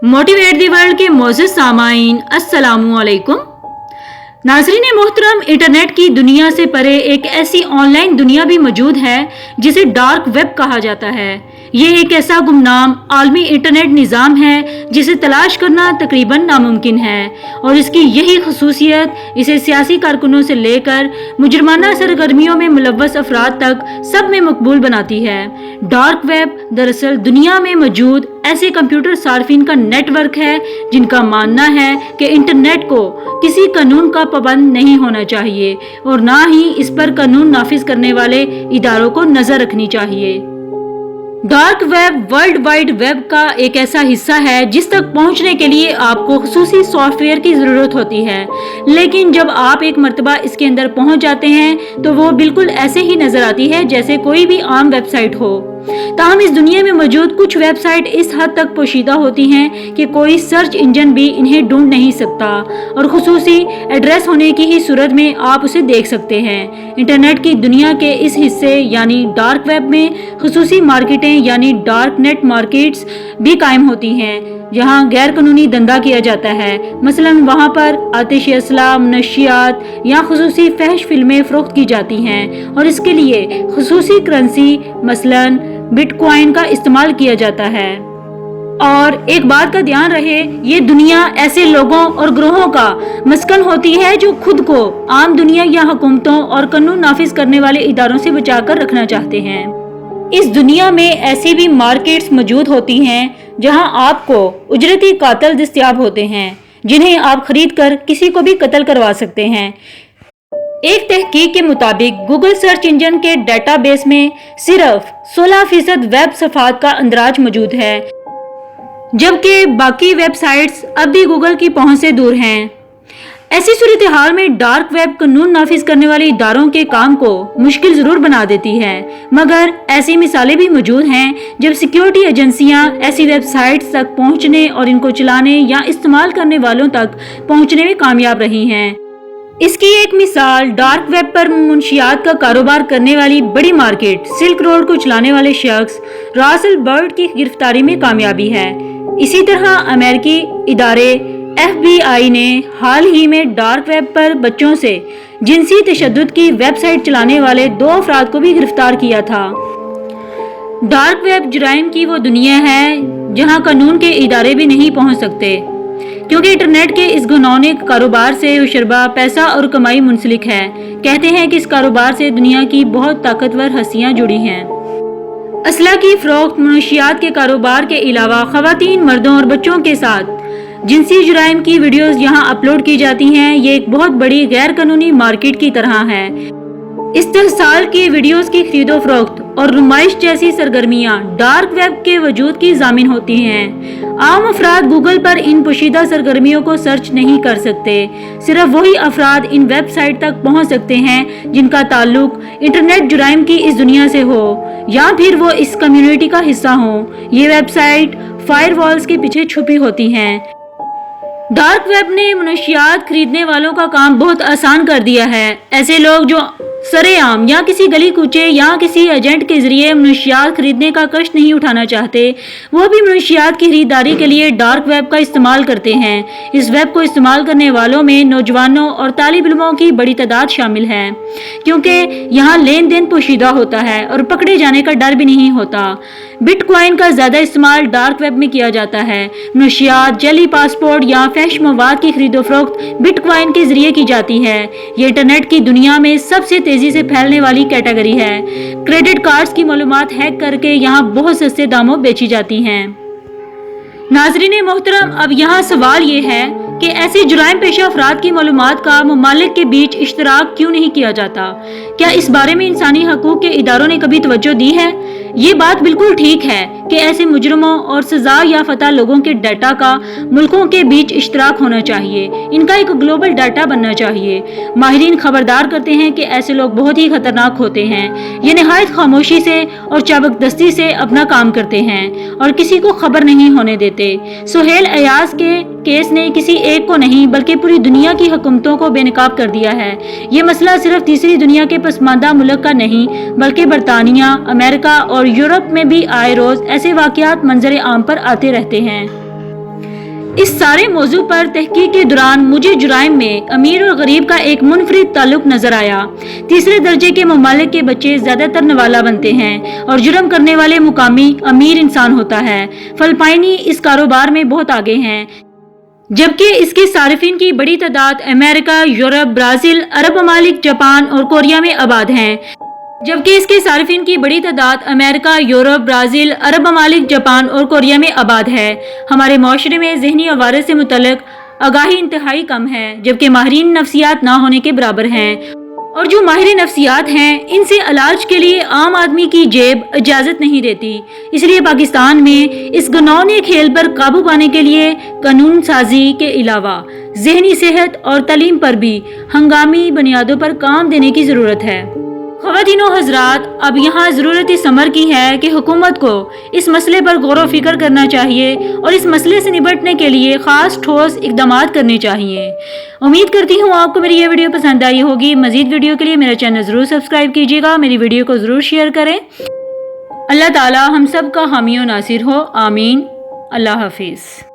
Motivate the world के मोअज़्ज़िज़ सामाईन, अस्सलामु अलैकुम। नाज़रीन मोहतरम, इंटरनेट की दुनिया से परे एक ऐसी ऑनलाइन दुनिया भी मौजूद है जिसे डार्क वेब कहा जाता है। ये एक ऐसा गुमनाम आलमी इंटरनेट निज़ाम है जिसे तलाश करना तकरीबन नामुमकिन है, और इसकी यही खसूसियत इसे सियासी कारकुनों से लेकर मुजरमाना सरगर्मियों में मुलव्वस अफराद तक सब में मकबूल बनाती है। डार्क वेब दरअसल दुनिया में मौजूद ऐसे कंप्यूटर सार्फिन का नेटवर्क है जिनका मानना है कि इंटरनेट को किसी कानून का पाबंद नहीं होना चाहिए और ना ही इस पर कानून नाफिज करने वाले इदारों को नजर रखनी चाहिए। Dark web world wide web का एक ऐसा हिस्सा है जिस तक पहुंचने के लिए आपको खुसूसी सॉफ्टवेयर की ज़रूरत होती है, लेकिन जब आप एक मर्तबा इसके अंदर पहुंच जाते हैं तो वो बिल्कुल ऐसे ही नजर आती है जैसे कोई भी आम वेबसाइट हो। ताहम इस दुनिया में मौजूद कुछ वेबसाइट इस हद तक पोशीदा होती हैं कि कोई सर्च इंजन भी इन्हें ढूंढ नहीं सकता, और खुसूसी एड्रेस होने की ही सूरत में आप उसे देख सकते हैं। इंटरनेट की दुनिया के इस हिस्से यानी डार्क वेब में खुसूसी मार्केटें यानी डार्क नेट मार्केट्स भी कायम होती हैं, जहां गैर कानूनी धंधा किया जाता है। मसलन वहां पर आतिश असला, मनशियात या खुसूसी फहश फिल्में फरोख्त की जाती हैं, और इसके लिए खुसूसी करेंसी मसलन बिटकॉइन का इस्तेमाल किया जाता है। और एक बात का ध्यान रहे, ये दुनिया ऐसे लोगों और ग्रोहों का मस्कन होती है जो खुद को आम दुनिया या हुकूमतों और कानून नाफिज करने वाले इदारों से बचाकर रखना चाहते हैं। इस दुनिया में ऐसी भी मार्केट्स मौजूद होती हैं जहां आपको उजरती कातिल दस्तयाब होते हैं जिन्हें आप खरीद कर किसी को भी कत्ल करवा सकते हैं। एक तहकीक के मुताबिक गूगल सर्च इंजन के डेटाबेस में सिर्फ 16% वेब सफात का अंदराज मौजूद है, जबकि बाकी वेबसाइट्स अब भी गूगल की पहुंच से दूर हैं। ऐसी सूरत हाल में डार्क वेब कानून नाफिज करने वाले इदारों के काम को मुश्किल जरूर बना देती है, मगर ऐसी मिसालें भी मौजूद हैं जब सिक्योरिटी एजेंसियां ऐसी वेबसाइट्स तक पहुंचने और इनको चलाने या इस्तेमाल करने वालों तक पहुंचने में कामयाब रही हैं। इसकी एक मिसाल डार्क वेब पर मुंशियात का कारोबार करने वाली बड़ी मार्केट सिल्क रोड को चलाने वाले शख्स रासल बर्ड की गिरफ्तारी में कामयाबी है। इसी तरह अमेरिकी इदारे FBI ने हाल ही में डार्क वेब पर बच्चों से जिनसी तशद्दुद की वेबसाइट चलाने वाले 2 अफराद को भी गिरफ्तार किया था। डार्क वेब जुराइम की वो दुनिया है जहां कानून के इदारे भी नहीं पहुंच सकते, क्योंकि इंटरनेट के इस घिनौने कारोबार से हुशरबा पैसा और कमाई मुंसलिक है। कहते हैं कि इस कारोबार से दुनिया की बहुत ताकतवर हस्तियां जुड़ी हैं। असला की फरोख्त, मनशियात के कारोबार के अलावा खवातीन, मर्दों और बच्चों के साथ जिनसी जुराइम की वीडियोस यहाँ अपलोड की जाती हैं। ये एक बहुत बड़ी गैर कानूनी मार्केट की तरह है। इस्तेहसाल की वीडियोस की खरीदो फरोख्त और नुमाइश जैसी सरगर्मियां डार्क वेब के वजूद की जामिन होती हैं। आम अफराद गूगल पर इन पोशीदा सरगर्मियों को सर्च नहीं कर सकते। सिर्फ वही अफराद इन वेबसाइट तक पहुंच सकते हैं जिनका ताल्लुक इंटरनेट जुराइम की इस दुनिया से हो, या फिर वो इस कम्युनिटी का हिस्सा हो। ये वेबसाइट फायरवॉल्स के पीछे छुपी होती हैं। डार्क वेब ने मनशियात खरीदने वालों का काम बहुत आसान कर दिया है। ऐसे लोग जो सरेआम या किसी गली कूचे या किसी एजेंट के जरिए मनशियात खरीदने का कष्ट नहीं उठाना चाहते, वो भी मनशियात की खरीदारी के लिए डार्क वेब का इस्तेमाल करते हैं। इस वेब को इस्तेमाल करने वालों में नौजवानों और तालिब इल्मों की बड़ी तादाद शामिल है, क्योंकि यहाँ लेन देन पोशीदा होता है और पकड़े जाने का डर भी नहीं होता। बिटकॉइन का ज्यादा इस्तेमाल डार्क वेब में किया जाता है। मनशियात, जली पासपोर्ट या फैश मवाद की खरीदो फरोख्त बिटकॉइन के जरिए की जाती है। ये इंटरनेट की दुनिया में सबसे तेजी से फैलने वाली कैटेगरी है। क्रेडिट कार्ड्स की मालूमात हैक करके यहाँ बहुत सस्ते दामों बेची जाती हैं। नाजरीन मोहतरम, अब यहाँ सवाल ये है कि ऐसे जुराइम पेशा अफराद की मालूमात का ममालिक के बीच इश्तराक क्यों नहीं किया जाता? क्या इस बारे में इंसानी हकूक के इदारों ने कभी तवज्जो दी है? ये बात बिल्कुल ठीक है कि ऐसे मुजरमों और सजा याफ्ता लोगों के डाटा का मुल्कों के बीच इश्तराक होना चाहिए। इनका एक ग्लोबल डाटा बनना चाहिए। माहिरीन खबरदार करते हैं कि ऐसे लोग बहुत ही खतरनाक होते हैं। ये निहायत खामोशी से और चाबकदस्ती से अपना काम करते हैं और किसी को खबर नहीं होने देते। सुहेल अयाज के केस ने किसी एक को नहीं बल्कि पूरी दुनिया की हुकूमतों को बेनकाब कर दिया है। ये मसला सिर्फ तीसरी दुनिया के पसमानदा मुल्क का नहीं बल्कि बरतानिया, अमेरिका और यूरोप में भी आए रोज ऐसे वाकयात मंजर आम पर आते रहते हैं। اس سارے موضوع پر تحقیق کے دوران مجھے جرائم میں امیر اور غریب کا ایک منفرد تعلق نظر آیا۔ تیسرے درجے کے ممالک کے بچے زیادہ تر نوالا بنتے ہیں اور جرم کرنے والے مقامی امیر انسان ہوتا ہے۔ فلپائنی اس کاروبار میں بہت آگے ہیں، جبکہ اس کے صارفین کی بڑی تعداد امریکہ، یورپ، برازیل، عرب ممالک، جاپان اور کوریا میں آباد ہیں۔ ہمارے معاشرے میں ذہنی عوارض سے متعلق آگاہی انتہائی کم ہے، جبکہ ماہرین نفسیات نہ ہونے کے برابر ہیں، اور جو ماہر نفسیات ہیں ان سے علاج کے لیے عام آدمی کی جیب اجازت نہیں دیتی۔ اس لیے پاکستان میں اس گھناؤنے کھیل پر قابو پانے کے لیے قانون سازی کے علاوہ ذہنی صحت اور تعلیم پر بھی ہنگامی بنیادوں پر کام دینے کی ضرورت ہے۔ خواتین و حضرات، اب یہاں ضرورت اس امر کی ہے کہ حکومت کو اس مسئلے پر غور و فکر کرنا چاہیے اور اس مسئلے سے نمٹنے کے لیے خاص ٹھوس اقدامات کرنے چاہیے۔ امید کرتی ہوں آپ کو میری یہ ویڈیو پسند آئی ہوگی۔ مزید ویڈیو کے لیے میرا چینل ضرور سبسکرائب کیجیے گا، میری ویڈیو کو ضرور شیئر کریں۔ اللہ تعالی ہم سب کا حامی و ناصر ہو، آمین۔ اللہ حافظ۔